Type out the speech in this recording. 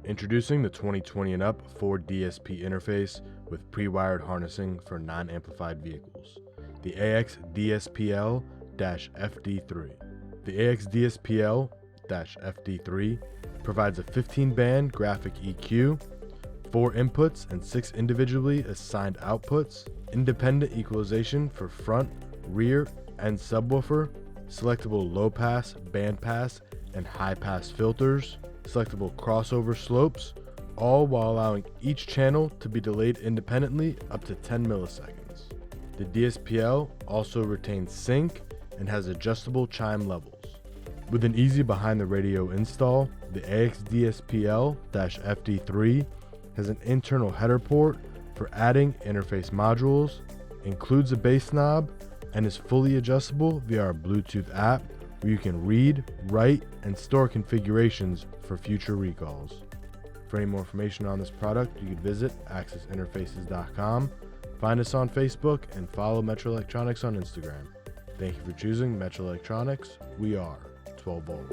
Introducing the 2020 and up Ford DSP interface with pre-wired harnessing for non-amplified vehicles, the AXDSPL-FD3. The AXDSPL-FD3 provides a 15-band graphic EQ, 4 inputs and 6 individually assigned outputs, independent equalization for front, rear, and subwoofer, selectable low-pass, bandpass, and high-pass filters, selectable crossover slopes, all while allowing each channel to be delayed independently up to 10 milliseconds. The DSP-L also retains sync and has adjustable chime levels. With an easy behind-the-radio install, the AXDSPL-FD3 has an internal header port for adding interface modules, includes a bass knob, and is fully adjustable via our Bluetooth app, where you can read, write, and store configurations for future recalls. For any more information on this product, you can visit AXXESSinterfaces.com, find us on Facebook, and follow Metra Electronics on Instagram. Thank you for choosing Metra Electronics. We are 12 volt.